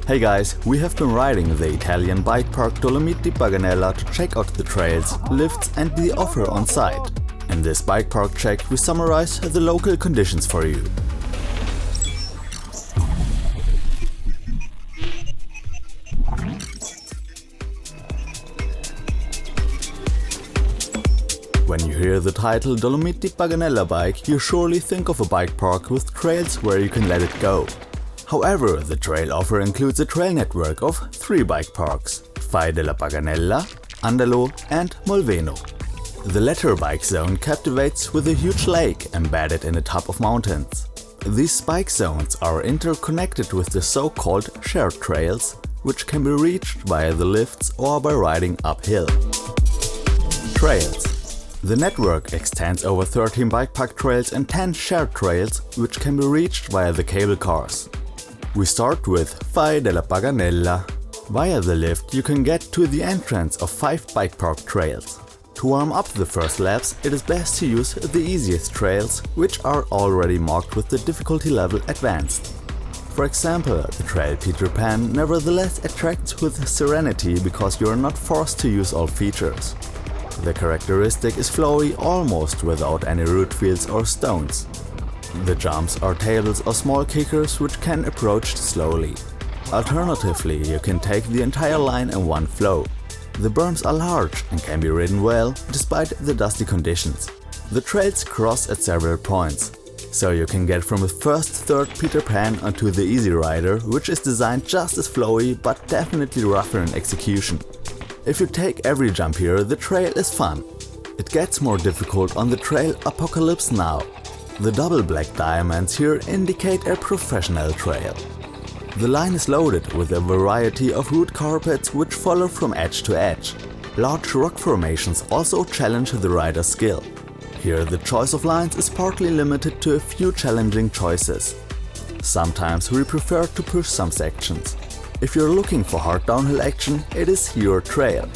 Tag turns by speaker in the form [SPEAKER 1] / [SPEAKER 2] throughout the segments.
[SPEAKER 1] Hey guys, we have been riding the Italian bike park Dolomiti Paganella to check out the trails, lifts and the offer on site. In this bike park check we summarize the local conditions for you. When you hear the title Dolomiti Paganella bike, you surely think of a bike park with trails where you can let it go. However, the trail offer includes a trail network of 3 bike parks: Fai della Paganella, Andalo and Molveno. The latter bike zone captivates with a huge lake embedded in the top of mountains. These bike zones are interconnected with the so-called shared trails, which can be reached via the lifts or by riding uphill. Trails. The network extends over 13 bike park trails and 10 shared trails, which can be reached via the cable cars. We start with Fai della Paganella. Via the lift you can get to the entrance of 5 bike park trails. To warm up the first laps, it is best to use the easiest trails, which are already marked with the difficulty level advanced. For example, the trail Peter Pan nevertheless attracts with serenity because you are not forced to use all features. The characteristic is flowy almost without any root fields or stones. The jumps are tables or small kickers which can approach slowly. Alternatively, you can take the entire line in one flow. The berms are large and can be ridden well despite the dusty conditions. The trails cross at several points, so you can get from the first third Peter Pan onto the Easy Rider, which is designed just as flowy but definitely rougher in execution. If you take every jump here, the trail is fun. It gets more difficult on the trail Apocalypse Now. The double black diamonds here indicate a professional trail. The line is loaded with a variety of root carpets which follow from edge to edge. Large rock formations also challenge the rider's skill. Here the choice of lines is partly limited to a few challenging choices. Sometimes we prefer to push some sections. If you're looking for hard downhill action, it is your trail.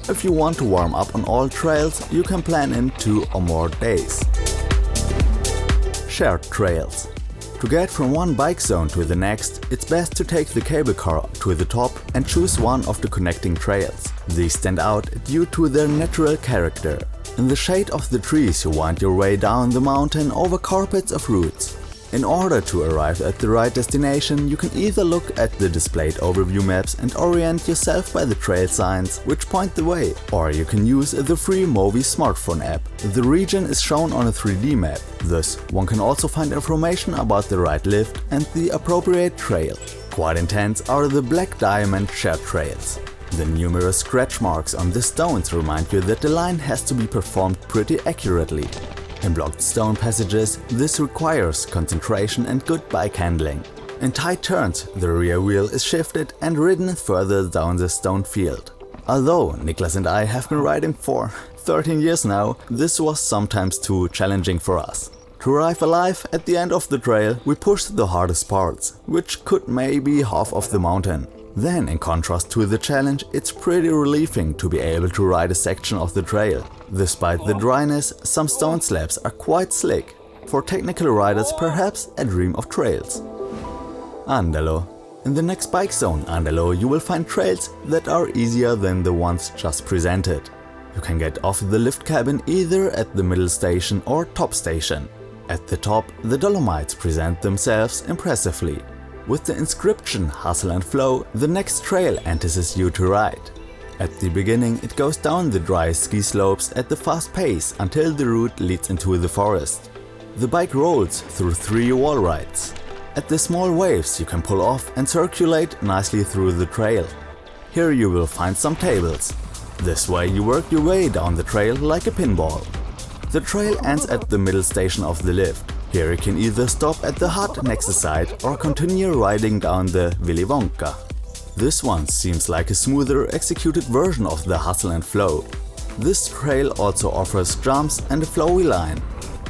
[SPEAKER 1] If you want to warm up on all trails, you can plan in 2 or more days. Shared trails. To get from one bike zone to the next, it's best to take the cable car to the top and choose one of the connecting trails. These stand out due to their natural character. In the shade of the trees you wind your way down the mountain over carpets of roots. In order to arrive at the right destination, you can either look at the displayed overview maps and orient yourself by the trail signs which point the way, or you can use the free Movi smartphone app. The region is shown on a 3D map, thus one can also find information about the right lift and the appropriate trail. Quite intense are the black diamond shared trails. The numerous scratch marks on the stones remind you that the line has to be performed pretty accurately. In blocked stone passages, this requires concentration and good bike handling. In tight turns, the rear wheel is shifted and ridden further down the stone field. Although Niklas and I have been riding for 13 years now, this was sometimes too challenging for us. To arrive alive at the end of the trail, we pushed the hardest parts, which could maybe half of the mountain. Then, in contrast to the challenge, it's pretty relieving to be able to ride a section of the trail. Despite the dryness, some stone slabs are quite slick. For technical riders, perhaps a dream of trails. Andalo. In the next bike zone, Andalo, you will find trails that are easier than the ones just presented. You can get off the lift cabin either at the middle station or top station. At the top, the Dolomites present themselves impressively. With the inscription Hustle and Flow, the next trail entices you to ride. At the beginning it goes down the dry ski slopes at the fast pace until the route leads into the forest. The bike rolls through 3 wall rides. At the small waves you can pull off and circulate nicely through the trail. Here you will find some tables. This way you work your way down the trail like a pinball. The trail ends at the middle station of the lift. Here you can either stop at the hut next to site or continue riding down the Willy Wonka. This one seems like a smoother executed version of the Hustle and Flow. This trail also offers jumps and a flowy line.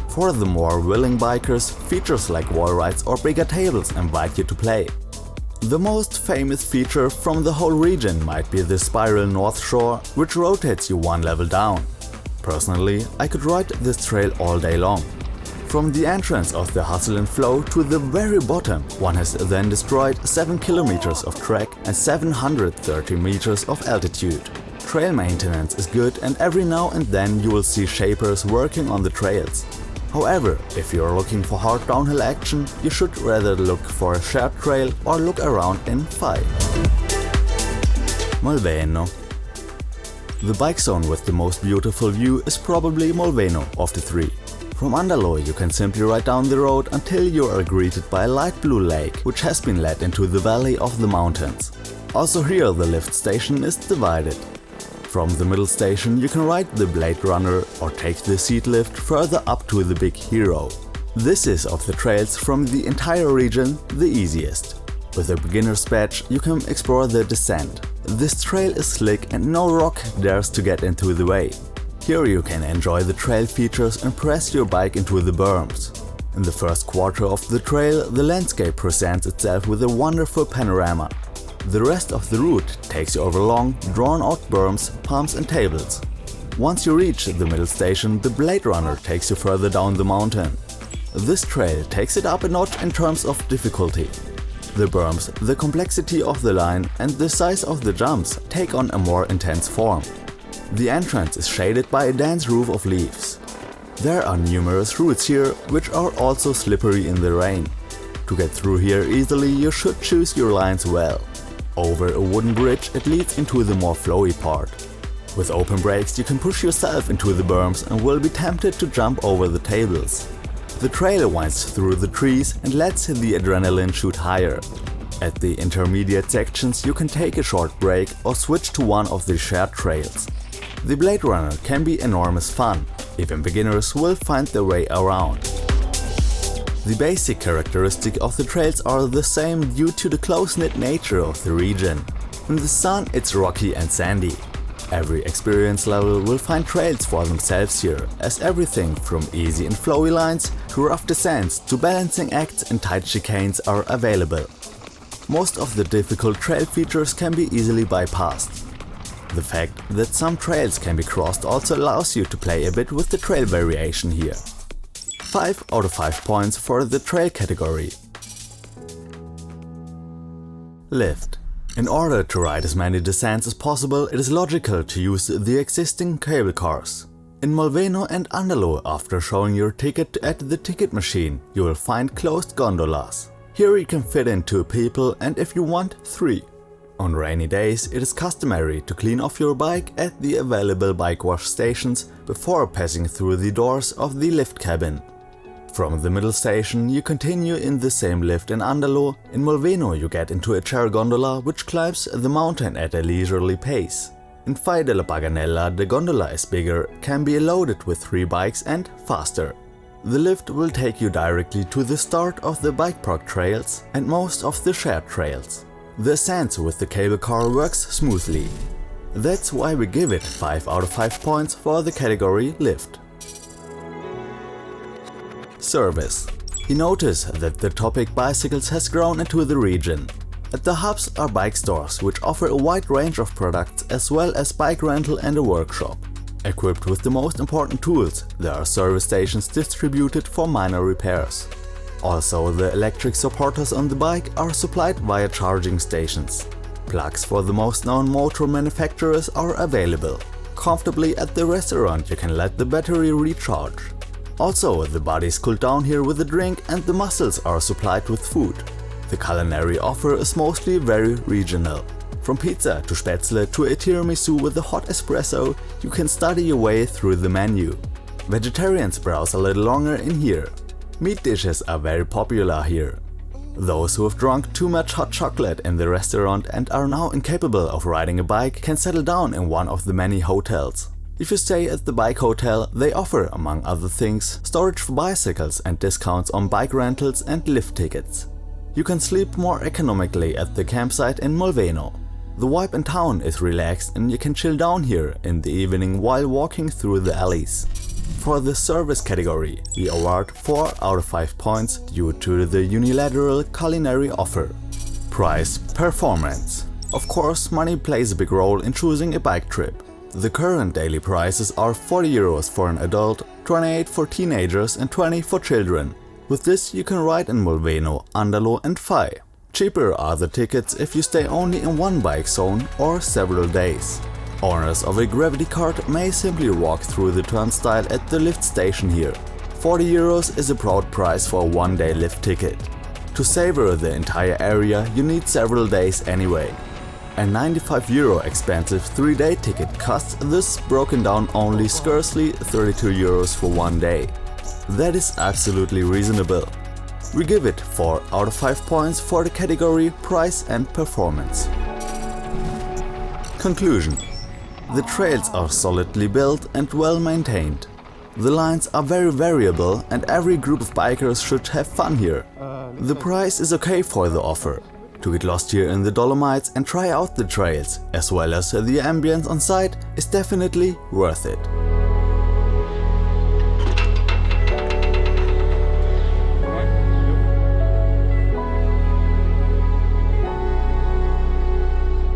[SPEAKER 1] For the more willing bikers, features like wall rides or bigger tables invite you to play. The most famous feature from the whole region might be the spiral North Shore, which rotates you 1 level down. Personally, I could ride this trail all day long. From the entrance of the Hustle and Flow to the very bottom, one has then destroyed 7 kilometers of track and 730 meters of altitude. Trail maintenance is good, and every now and then you will see shapers working on the trails. However, if you are looking for hard downhill action, you should rather look for a shared trail or look around in Fai. Molveno. The bike zone with the most beautiful view is probably Molveno of the three. From Andalo you can simply ride down the road until you are greeted by a light blue lake, which has been led into the valley of the mountains. Also here the lift station is divided. From the middle station you can ride the Blade Runner or take the seat lift further up to the Big Hero. This is of the trails from the entire region the easiest. With a beginner's badge you can explore the descent. This trail is slick and no rock dares to get into the way. Here you can enjoy the trail features and press your bike into the berms. In the first quarter of the trail the landscape presents itself with a wonderful panorama. The rest of the route takes you over long, drawn-out berms, palms and tables. Once you reach the middle station, the Blade Runner takes you further down the mountain. This trail takes it up a notch in terms of difficulty. The berms, the complexity of the line and the size of the jumps take on a more intense form. The entrance is shaded by a dense roof of leaves. There are numerous routes here, which are also slippery in the rain. To get through here easily, you should choose your lines well. Over a wooden bridge it leads into the more flowy part. With open brakes you can push yourself into the berms and will be tempted to jump over the tables. The trail winds through the trees and lets the adrenaline shoot higher. At the intermediate sections you can take a short break or switch to one of the shared trails. The Blade Runner can be enormous fun. Even beginners will find their way around. The basic characteristics of the trails are the same due to the close-knit nature of the region. In the sun it's rocky and sandy. Every experience level will find trails for themselves here, as everything from easy and flowy lines to rough descents to balancing acts and tight chicanes are available. Most of the difficult trail features can be easily bypassed. The fact that some trails can be crossed also allows you to play a bit with the trail variation here. 5 out of 5 points for the trail category. Lift. In order to ride as many descents as possible, it is logical to use the existing cable cars. In Molveno and Andalo, after showing your ticket at the ticket machine, you will find closed gondolas. Here you can fit in 2 people and if you want 3. On rainy days it is customary to clean off your bike at the available bike wash stations before passing through the doors of the lift cabin. From the middle station you continue in the same lift in Andalo. In Molveno you get into a chair gondola which climbs the mountain at a leisurely pace. In Fai della Paganella the gondola is bigger, can be loaded with 3 bikes and faster. The lift will take you directly to the start of the Bikepark trails and most of the shared trails. The ascent with the cable car works smoothly. That's why we give it 5 out of 5 points for the category Lift. Service. You notice that the topic bicycles has grown into the region. At the hubs are bike stores which offer a wide range of products as well as bike rental and a workshop. Equipped with the most important tools, there are service stations distributed for minor repairs. Also, the electric supporters on the bike are supplied via charging stations. Plugs for the most known motor manufacturers are available. Comfortably at the restaurant you can let the battery recharge. Also, the bodies cool down here with a drink and the muscles are supplied with food. The culinary offer is mostly very regional. From pizza to spätzle to a tiramisu with a hot espresso, you can study your way through the menu. Vegetarians browse a little longer in here. Meat dishes are very popular here. Those who have drunk too much hot chocolate in the restaurant and are now incapable of riding a bike can settle down in one of the many hotels. If you stay at the bike hotel, they offer, among other things, storage for bicycles and discounts on bike rentals and lift tickets. You can sleep more economically at the campsite in Molveno. The vibe in town is relaxed and you can chill down here in the evening while walking through the alleys. For the service category, we award 4 out of 5 points due to the unilateral culinary offer. Price performance. Of course, money plays a big role in choosing a bike trip. The current daily prices are 40 euros for an adult, 28 for teenagers and 20 for children. With this you can ride in Molveno, Andalo and Fai. Cheaper are the tickets if you stay only in one bike zone or several days. Owners of a gravity cart may simply walk through the turnstile at the lift station here. 40 euros is a proud price for a one-day lift ticket. To savor the entire area you need several days anyway. A 95 euro expensive 3-day ticket costs this broken down only scarcely 32 euros for one day. That is absolutely reasonable. We give it 4 out of 5 points for the category price and performance. Conclusion. The trails are solidly built and well maintained. The lines are very variable and every group of bikers should have fun here. The price is okay for the offer. To get lost here in the Dolomites and try out the trails, as well as the ambience on site, is definitely worth it.